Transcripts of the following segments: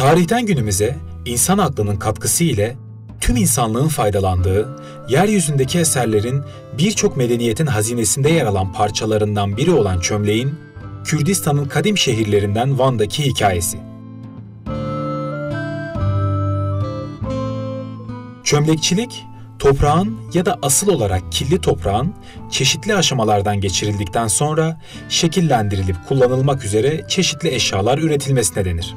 Tarihten günümüze insan aklının katkısı ile tüm insanlığın faydalandığı, yeryüzündeki eserlerin birçok medeniyetin hazinesinde yer alan parçalarından biri olan çömleğin, Kürdistan'ın kadim şehirlerinden Van'daki hikayesi. Çömlekçilik, toprağın ya da asıl olarak killi toprağın çeşitli aşamalardan geçirildikten sonra şekillendirilip kullanılmak üzere çeşitli eşyalar üretilmesine denir.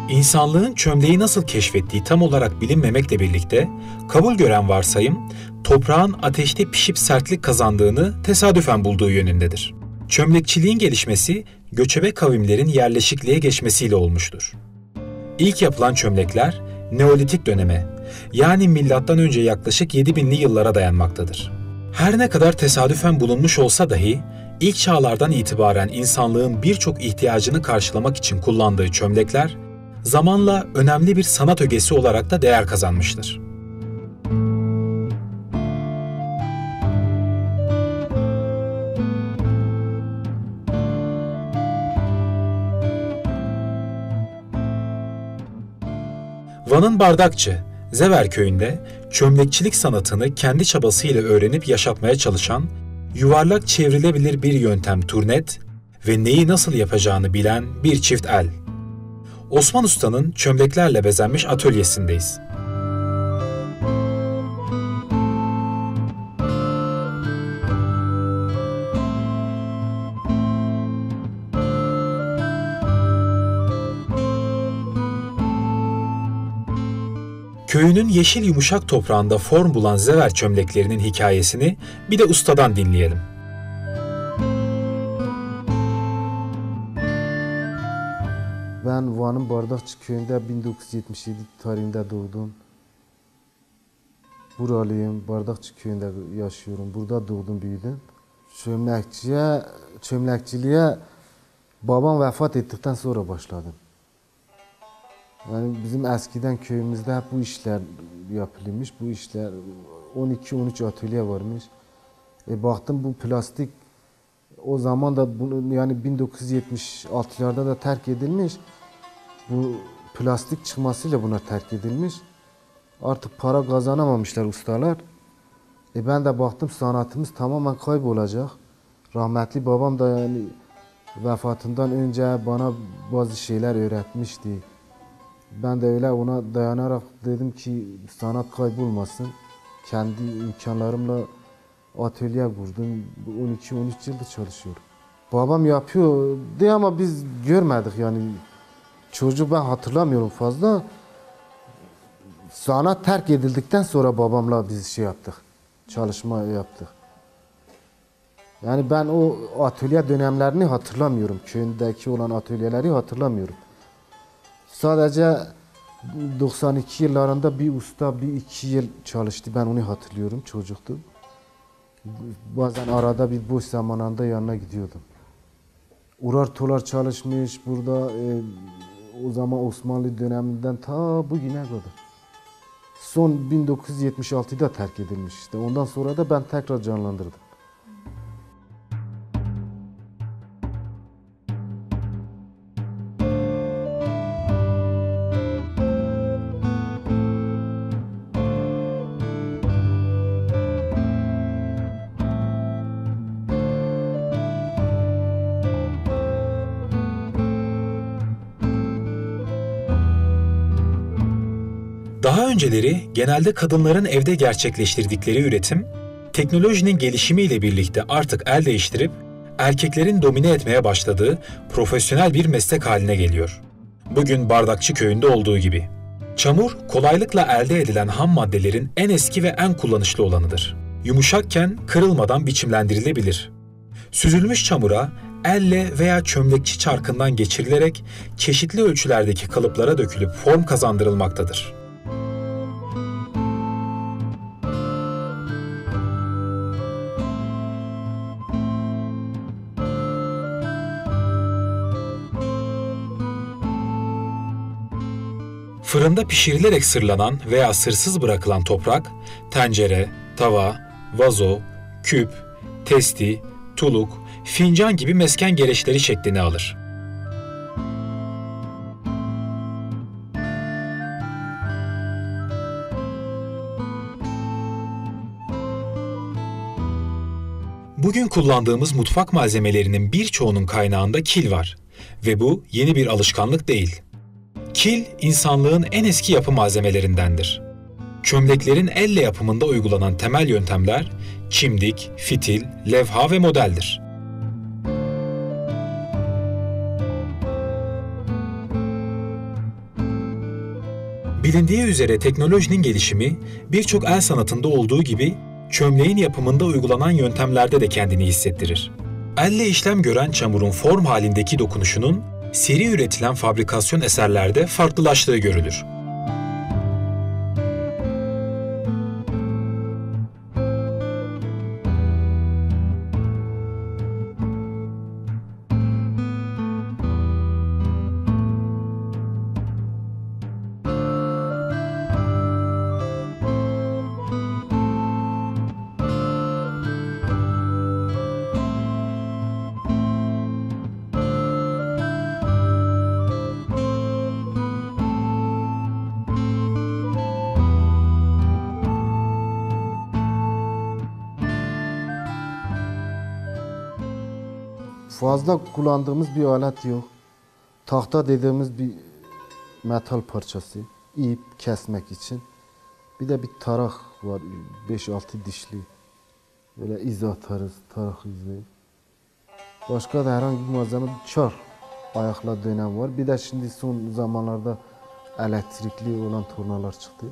İnsanlığın çömleği nasıl keşfettiği tam olarak bilinmemekle birlikte, kabul gören varsayım, toprağın ateşte pişip sertlik kazandığını tesadüfen bulduğu yönündedir. Çömlekçiliğin gelişmesi, göçebe kavimlerin yerleşikliğe geçmesiyle olmuştur. İlk yapılan çömlekler, Neolitik döneme, yani M.Ö. yaklaşık 7000'li yıllara dayanmaktadır. Her ne kadar tesadüfen bulunmuş olsa dahi, ilk çağlardan itibaren insanlığın birçok ihtiyacını karşılamak için kullandığı çömlekler, zamanla önemli bir sanat ögesi olarak da değer kazanmıştır. Van'ın Bardakçı, Zever köyünde çömlekçilik sanatını kendi çabasıyla öğrenip yaşatmaya çalışan, yuvarlak çevrilebilir bir yöntem turnet ve neyi nasıl yapacağını bilen bir çift el. Osman Usta'nın çömleklerle bezenmiş atölyesindeyiz. Köyünün yeşil yumuşak toprağında form bulan Zever çömleklerinin hikayesini bir de ustadan dinleyelim. Ben Van'ın Bardakçı köyünde 1977 tarihinde doğdum. Buralıyım, Bardakçı köyünde yaşıyorum. Burada doğdum, büyüdüm. Çömlekçiliğe babam vefat ettikten sonra başladım. Yani bizim eskiden köyümüzde hep bu işler yapılmış. Bu işler 12-13 atölye varmış. Baktım bu plastik o zaman da bunu, yani 1976'larda da terk edilmiş. Bu plastik çıkmasıyla bunlar terk edilmiş. Artık para kazanamamışlar ustalar. Ben de baktım sanatımız tamamen kaybolacak. Rahmetli babam da yani vefatından önce bana bazı şeyler öğretmişti. Ben de öyle ona dayanarak dedim ki sanat kaybolmasın. Kendi imkanlarımla atölye kurdum. 12-13 yıldır çalışıyorum. Babam yapıyor diye ama biz görmedik yani. Çocuğu ben hatırlamıyorum fazla. Sanat terk edildikten sonra babamla biz şey yaptık. Çalışma yaptık. Yani ben o atölye dönemlerini hatırlamıyorum. Köyündeki olan atölyeleri hatırlamıyorum. Sadece 92 yıllarında bir usta 1-2 yıl çalıştı. Ben onu hatırlıyorum, çocuktu. Bazen arada bir boş zamanında yanına gidiyordum. Urar Tolar çalışmış burada. O zaman Osmanlı döneminden ta bugüne kadar. Son 1976'da terk edilmiş işte. Ondan sonra da ben tekrar canlandırdım. Daha önceleri genelde kadınların evde gerçekleştirdikleri üretim, teknolojinin gelişimiyle birlikte artık el değiştirip erkeklerin domine etmeye başladığı profesyonel bir meslek haline geliyor. Bugün Bardakçı köyünde olduğu gibi. Çamur, kolaylıkla elde edilen ham maddelerin en eski ve en kullanışlı olanıdır. Yumuşakken kırılmadan biçimlendirilebilir. Süzülmüş çamura elle veya çömlekçi çarkından geçirilerek çeşitli ölçülerdeki kalıplara dökülüp form kazandırılmaktadır. Fırında pişirilerek sırlanan veya sırsız bırakılan toprak, tencere, Tava, vazo, küp, testi, tuluk, fincan gibi mesken gereçleri şeklini alır. Bugün kullandığımız mutfak malzemelerinin birçoğunun kaynağında kil var ve bu yeni bir alışkanlık değil. Kil, insanlığın en eski yapı malzemelerindendir. Çömleklerin elle yapımında uygulanan temel yöntemler çimdik, fitil, levha ve modeldir. Bilindiği üzere teknolojinin gelişimi birçok el sanatında olduğu gibi çömleğin yapımında uygulanan yöntemlerde de kendini hissettirir. Elle işlem gören çamurun form halindeki dokunuşunun seri üretilen fabrikasyon eserlerde farklılaştığı görülür. Fazla kullandığımız bir alet yok. Tahta dediğimiz bir metal parçası. İp kesmek için. Bir de bir tarak var. 5-6 dişli. Böyle iz atarız. Tarak izi. Başka da herhangi bir malzeme, çar ayakla dönen var. Bir de şimdi son zamanlarda elektrikli olan tornalar çıktı.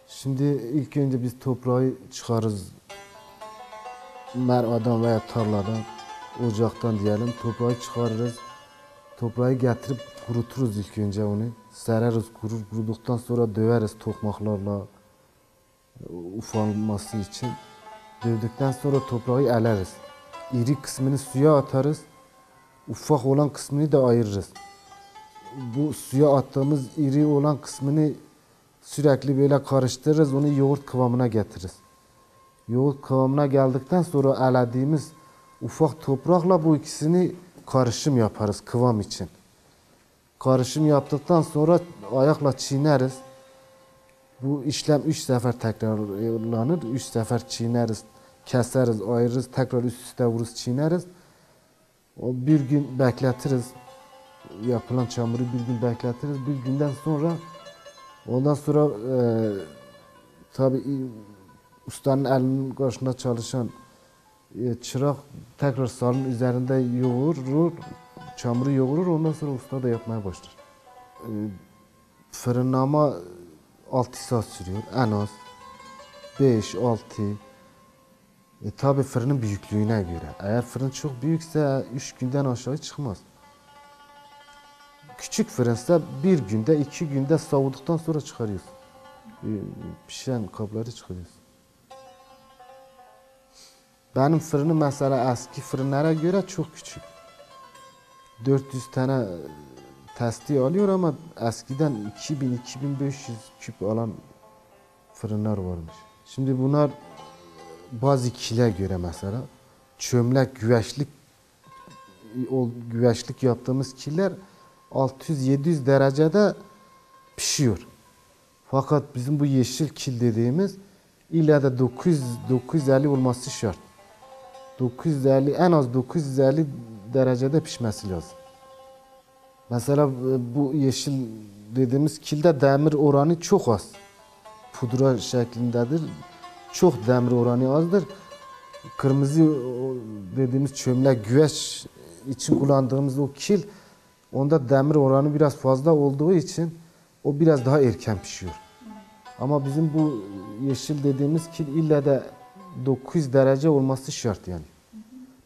Şimdi ilk önce biz toprağı çıkarız. Meradan veya tarladan, ocaktan diyelim. Toprağı çıkarırız. Toprağı getirip kuruturuz ilk önce onu. Sereriz, kurur. Kuruduktan sonra döveriz tokmaklarla ufalması için. Dövdükten sonra toprağı eleriz. İri kısmını suya atarız. Ufak olan kısmını da ayırırız. Bu suya attığımız iri olan kısmını sürekli böyle karıştırırız. Onu yoğurt kıvamına getiririz. Yoğurt kıvamına geldikten sonra elediğimiz ufak toprakla bu ikisini karışım yaparız kıvam için. Karışım yaptıktan sonra ayakla çiğneriz. Bu işlem 3 sefer tekrarlanır. 3 sefer çiğneriz, keseriz, ayırırız, tekrar üst üste vururuz, çiğneriz. O bir gün bekletiriz. Yapılan çamuru bir gün bekletiriz. Bir günden sonra ondan sonra tabii ustanın elinin karşısında çalışan çırak tekrar salın üzerinde yoğurur, çamuru yoğurur. Ondan sonra usta da yapmaya başlar. Fırınlama 6 saat sürüyor en az. 5-6. Tabii fırının büyüklüğüne göre. Eğer fırın çok büyükse 3 günden aşağı çıkmaz. Küçük fırınsa 1 günde, 2 günde savurduktan sonra çıkarıyoruz. Pişen kabları çıkarıyoruz. Benim fırınım mesela eski fırınlara göre çok küçük. 400 tane testi alıyor ama eskiden 2000-2500 küp alan fırınlar varmış. Şimdi bunlar bazı kile göre mesela çömlek güveçlik yaptığımız kiler 600-700 derecede pişiyor. Fakat bizim bu yeşil kil dediğimiz illa da 950 olması şart. 950 en az 950 derecede pişmesi lazım. Mesela bu yeşil dediğimiz kilde demir oranı çok az. Pudra şeklindedir. Çok demir oranı azdır. Kırmızı dediğimiz çömlek güveç için kullandığımız o kil, onda demir oranı biraz fazla olduğu için o biraz daha erken pişiyor. Ama bizim bu yeşil dediğimiz kil illa da 900 derece olması şart yani.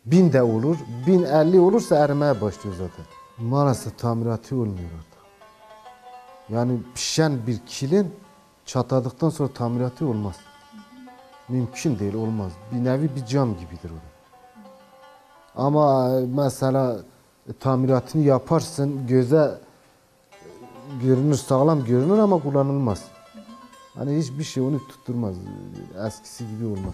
1000 de olur, 1050 olursa erimeye başlıyor zaten. Maalesef tamiratı olmuyor artık. Yani pişen bir kilin çatladıktan sonra tamiratı olmaz. Mümkün değil, olmaz. Bir nevi bir cam gibidir o. Ama mesela tamiratını yaparsın, göze görünür, sağlam görünür ama kullanılmaz. Hani hiçbir şey onu tutturmaz. Eskisi gibi olmaz.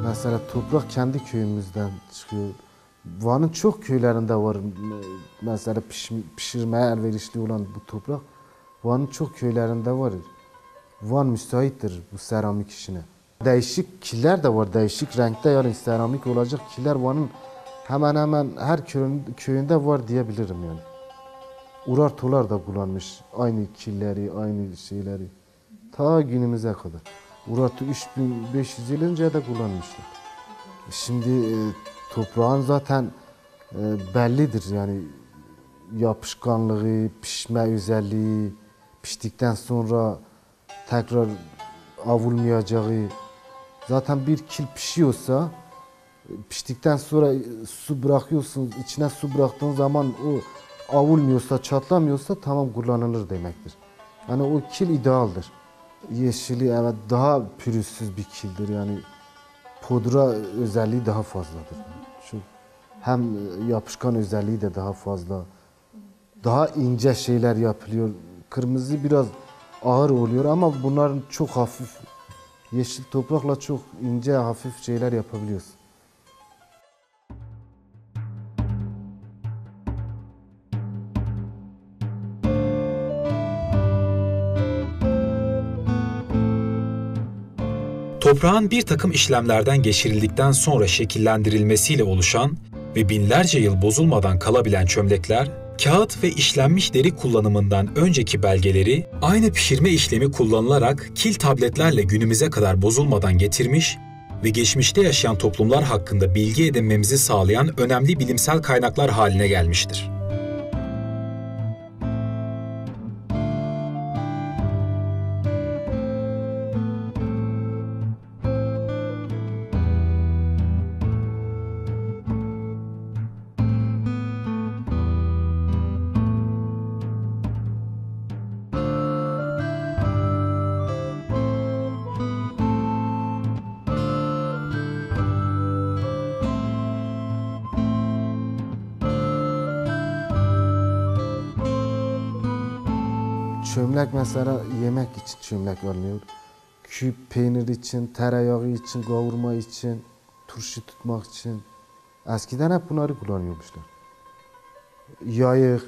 Mesela toprak kendi köyümüzden çıkıyor. Van'ın çok köylerinde var mesela pişirmeye elverişli olan bu toprak. Van'ın çok köylerinde var. Van müsaittir bu seramik işine. Değişik kiler de var, değişik renkte yani seramik olacak kiler Van'ın hemen hemen her köyünde var diyebilirim yani. Urartular da kullanmış aynı killeri, aynı şeyleri. Ta günümüze kadar. Urartu 3500 yıl önce de kullanmışlar. Şimdi toprağın zaten bellidir yani yapışkanlığı, pişme özelliği, piştikten sonra tekrar avulmayacağı. Zaten bir kil pişiyorsa piştikten sonra su bırakıyorsunuz, içine su bıraktığın zaman o avulmuyorsa, çatlamıyorsa tamam kullanılır demektir. Yani o kil idealdir. Yeşili evet daha pürüzsüz bir kildir yani pudra özelliği daha fazladır. Şu hem yapışkan özelliği de daha fazla. Daha ince şeyler yapılıyor. Kırmızı biraz ağır oluyor ama bunların çok hafif. Yeşil toprakla çok ince hafif şeyler yapabiliyorsun. Toprağın bir takım işlemlerden geçirildikten sonra şekillendirilmesiyle oluşan ve binlerce yıl bozulmadan kalabilen çömlekler, kağıt ve işlenmiş deri kullanımından önceki belgeleri aynı pişirme işlemi kullanılarak kil tabletlerle günümüze kadar bozulmadan getirmiş ve geçmişte yaşayan toplumlar hakkında bilgi edinmemizi sağlayan önemli bilimsel kaynaklar haline gelmiştir. Çömlek mesela yemek için çömlek alınıyor. Küp peynir için, tereyağı için, kavurma için, turşu tutmak için. Eskiden hep bunları kullanıyormuşlar. Yayık,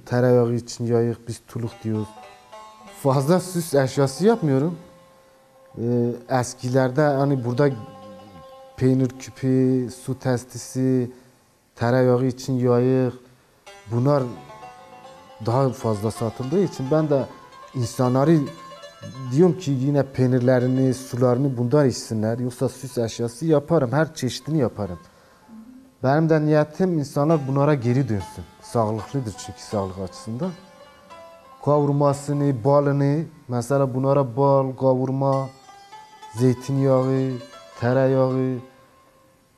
tereyağı için yayık, biz tuluk diyoruz. Fazla süs eşyası yapmıyorum. Eskilerde hani burada peynir küpü, su testisi, tereyağı için yayık, bunlar daha fazla satıldığı için ben de insanları diyorum ki yine peynirlerini, sularını bundan içsinler. Yoksa süs eşyası yaparım, her çeşidini yaparım. Benim de niyetim insanlar bunlara geri dönsün. Sağlıklıdır çünkü sağlık açısından. Kavurmasını, balını, mesela bunlara bal, kavurma, zeytinyağı, tereyağı,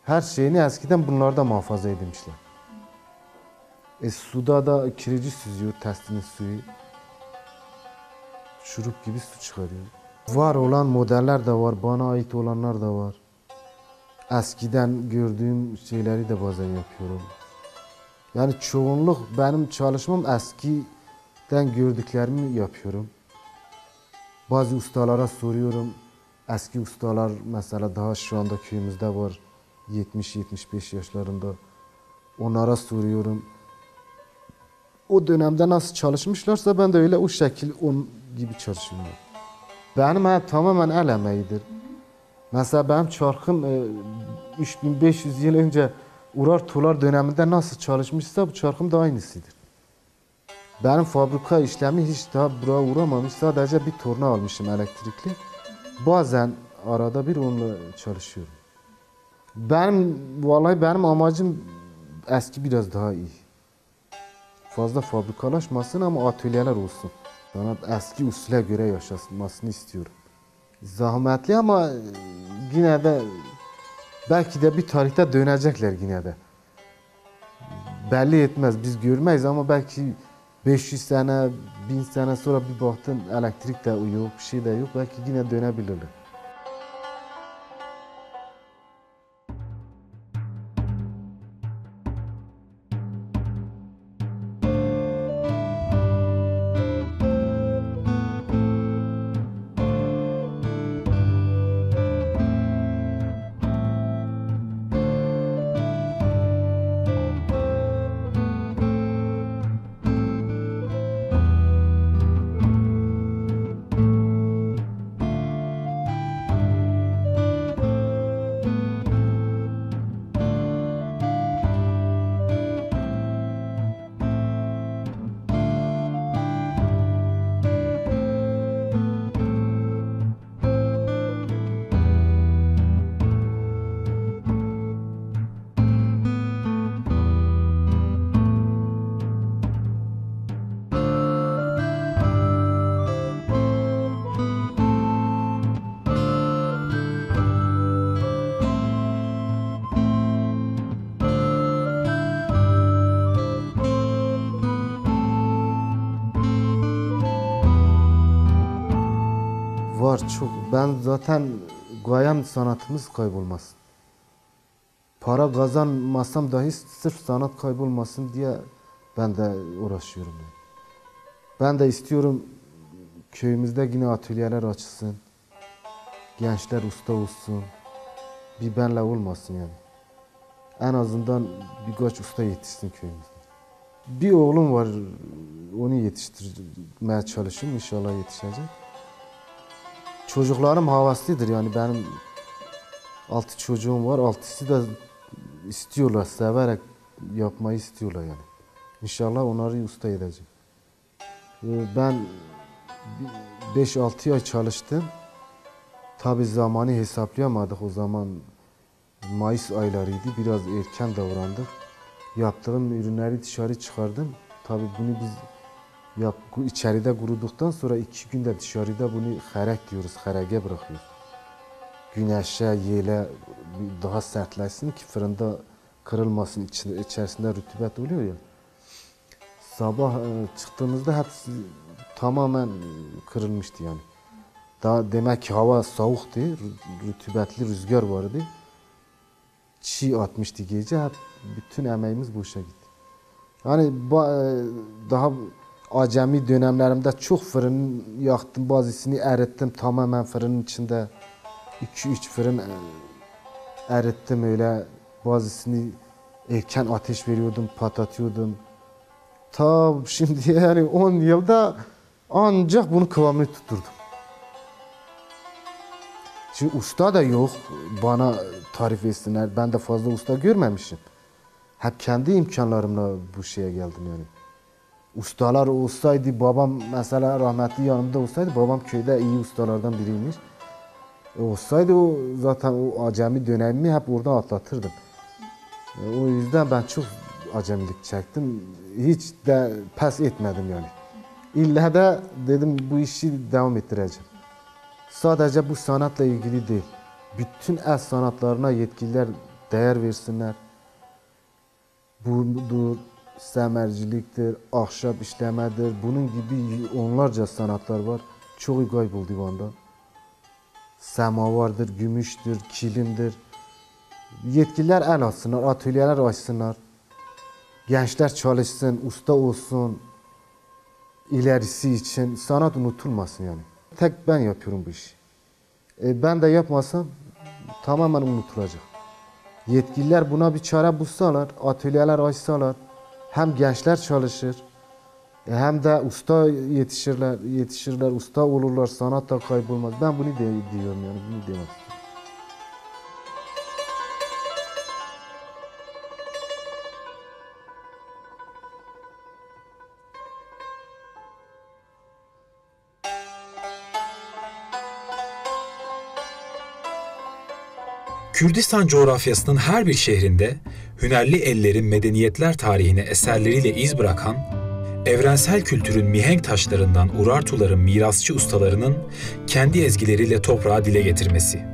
her şeyini eskiden bunlarda muhafaza edilmişler. Suda da kirici süzüyor, testinin suyu. Şurup gibi su çıkarıyor. Var olan modeller de var, bana ait olanlar da var. Eskiden gördüğüm şeyleri de bazen yapıyorum. Yani çoğunluk benim çalışmam eskiden gördüklerimi yapıyorum. Bazı ustalara soruyorum. Eski ustalar mesela daha şu anda köyümüzde var. 70-75 yaşlarında. Onlara soruyorum. O dönemde nasıl çalışmışlarsa ben de öyle o şekil on gibi çalışıyorum. Benim tamamen el emeğidir. Mesela benim çarkım 3500 yıl önce Urar Tular döneminde nasıl çalışmışsa bu çarkım da aynısıdır. Benim fabrika işlemi hiç daha buraya uğramamış. Sadece bir torna almışım elektrikli. Bazen arada bir onunla çalışıyorum. Vallahi benim amacım eski biraz daha iyi. Fazla fabrikalaşmasın ama atölyeler olsun. Sanat eski usule göre yaşanmasını istiyorum. Zahmetli ama yine de belki de bir tarihte dönecekler yine de. Belli etmez, biz görmeyiz ama belki 500 sene, 1000 sene sonra bir baktın elektrik de yok, bir şey de yok, belki yine dönebilirler. Var çok. Ben zaten gayen sanatımız kaybolmasın. Para kazanmasam dahi sırf sanat kaybolmasın diye ben de uğraşıyorum. Yani. Ben de istiyorum köyümüzde yine atölyeler açılsın. Gençler usta olsun. Bir benle olmasın yani. En azından birkaç usta yetişsin köyümüzde. Bir oğlum var, onu yetiştirmeye çalışıyorum. İnşallah yetişecek. Çocuklarım havaslıdır yani benim 6 çocuğum var. 6'sı da istiyorlar, severek yapmayı istiyorlar yani. İnşallah onları usta edeceğim. Ben 5-6 ay çalıştım. Tabi zamanı hesaplayamadık o zaman. Mayıs aylarıydı. Biraz erken davrandık. Yaptığım ürünleri dışarı çıkardım. Tabi bunu biz içeride kuruduktan sonra 2 günde dışarıda bunu xerek diyoruz, xerege bırakıyoruz. Güneşe, yele daha sertleşsin ki fırında kırılmasın, içerisinde rutubet oluyor ya. Sabah çıktığımızda hepsi tamamen kırılmıştı yani. Daha demek ki hava soğuktu, rutubetli rüzgar vardı. Çiğ atmıştı gece, hep bütün emeğimiz boşa gitti. Yani daha acemi dönemlerimde çok fırın yaktım, bazısını erittim tamamen fırının içinde. 2-3 fırın erittim öyle, bazısını erken ateş veriyordum, patlatıyordum. Ta şimdi yani 10 yılda ancak bunu kıvamını tutturdum. Şimdi usta da yok bana tarif etsinler, ben de fazla usta görmemişim. Hep kendi imkanlarımla bu şeye geldim yani. Ustalar olsaydı, babam mesela rahmetli yanımda olsaydı, babam köyde iyi ustalardan biriymiş. Olsaydı o zaten o acemi dönemimi hep orada atlatırdım. O yüzden ben çok acemilik çektim. Hiç de pes etmedim yani. İlla da dedim bu işi devam ettireceğim. Sadece bu sanatla ilgili değil. Bütün el sanatlarına yetkililer değer versinler. Budur, semerciliktir, ahşap işlemedir. Bunun gibi onlarca sanatlar var. Çoğu kayboldu divanda. Semavardır, gümüştür, kilimdir. Yetkililer el atsınlar, atölyeler açsınlar. Gençler çalışsın, usta olsun. İlerisi için sanat unutulmasın yani. Tek ben yapıyorum bu işi. Ben de yapmasam tamamen unutulacak. Yetkililer buna bir çare bulsalar, atölyeler açsalar, hem gençler çalışır, Hem de usta yetişirler, usta olurlar, sanat da kaybolmaz. Ben bunu diyorum yani, bunu demek istiyorum. Kürdistan coğrafyasının her bir şehrinde hünerli ellerin medeniyetler tarihine eserleriyle iz bırakan, evrensel kültürün mihenk taşlarından Urartuların mirasçı ustalarının kendi ezgileriyle toprağa dile getirmesi.